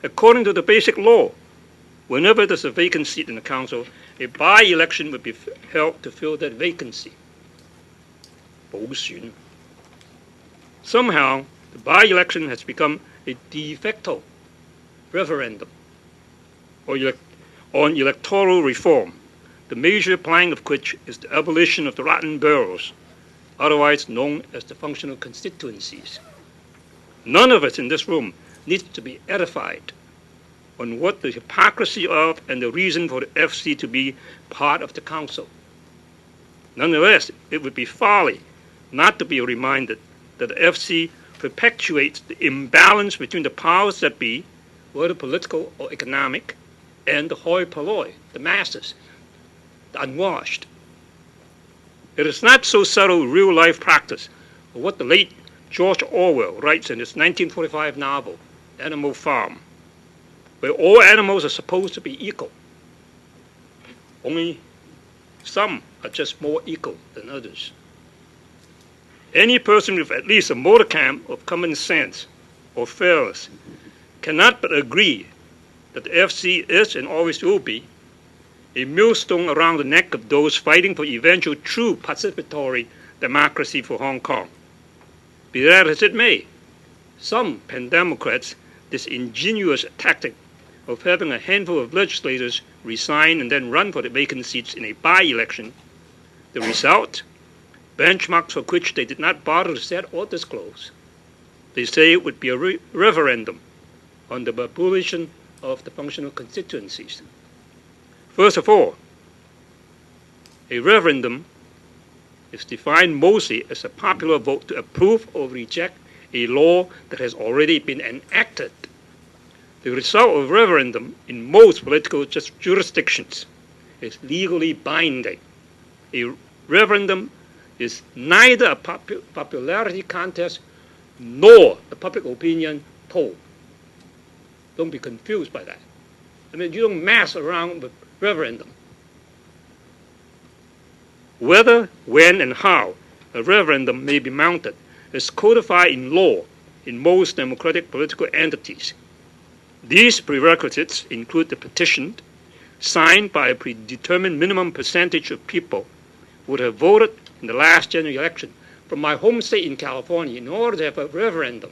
According to the basic law, whenever there's a vacant seat in the council, a by-election would be held to fill that vacancy. 補選. Somehow, the by-election has become a de facto referendum on electoral reform, the major plank of which is the abolition of the Latin boroughs, otherwise known as the functional constituencies. None of us in this room needs to be edified on what the hypocrisy of and the reason for the FC to be part of the council. Nonetheless, it would be folly not to be reminded that the FC perpetuates the imbalance between the powers that be, whether political or economic, and the hoi polloi, the masses, the unwashed. It is not so subtle real-life practice of what the late George Orwell writes in his 1945 novel, Animal Farm, where all animals are supposed to be equal. Only some are just more equal than others. Any person with at least a modicum of common sense or fairness cannot but agree that the FC is and always will be a millstone around the neck of those fighting for eventual true participatory democracy for Hong Kong. Be that as it may, some pan-democrats, this ingenious tactic of having a handful of legislators resign and then run for the vacant seats in a by-election, the result, benchmarks for which they did not bother to set or disclose. They say it would be a referendum on the abolition of the functional constituencies. First of all, a referendum is defined mostly as a popular vote to approve or reject a law that has already been enacted. The result of a referendum in most political jurisdictions is legally binding. A referendum is neither a popularity contest nor a public opinion poll. Don't be confused by that. I mean, you don't mess around with referendum. Whether, when, and how a referendum may be mounted is codified in law in most democratic political entities. These prerequisites include the petition signed by a predetermined minimum percentage of people who would have voted in the last general election from my home state in California in order to have a referendum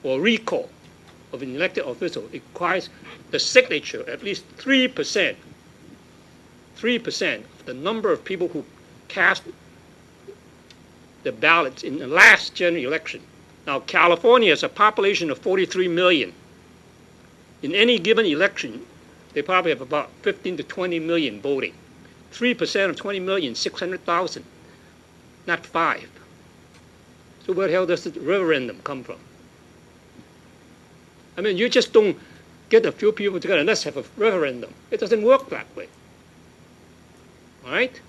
or recall of an elected official. It requires the signature, at least 3% of the number of people who cast the ballots in the last general election. Now, California has a population of 43 million. In any given election, they probably have about 15 to 20 million voting. 3% of 20 million, 600,000, not 5. So where the hell does the referendum come from? I mean, you just don't get a few people together and let's have a referendum. It doesn't work that way. All right?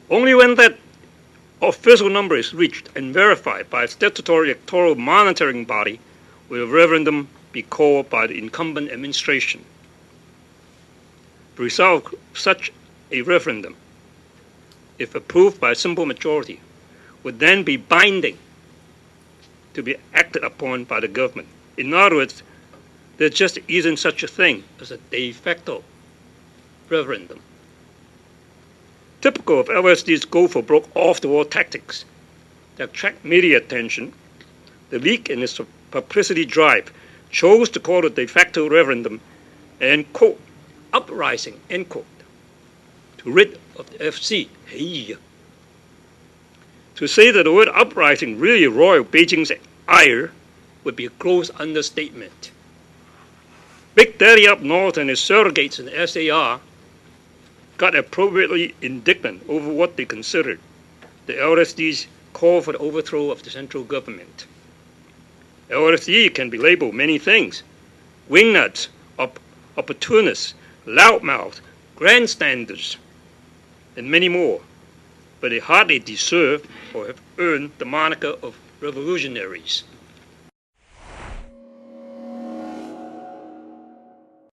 Only when that official number is reached and verified by a statutory electoral monitoring body will a referendum be called by the incumbent administration. The result of such a referendum, if approved by a simple majority, would then be binding to be acted upon by the government. In other words, there just isn't such a thing as a de facto referendum. Typical of LSD's go-for-broke, off-the-wall tactics to attract media attention, the League in its publicity drive chose to call it a de facto referendum and, quote, uprising, end quote, to rid of the FC. Hey. To say that the word uprising really roiled Beijing's ire would be a gross understatement. Big Daddy up north and his surrogates in the SAR got appropriately indignant over what they considered the LSD's call for the overthrow of the central government. LSD can be labeled many things: wingnuts, opportunists, loudmouth, grandstanders, and many more. But they hardly deserve or have earned the moniker of revolutionaries.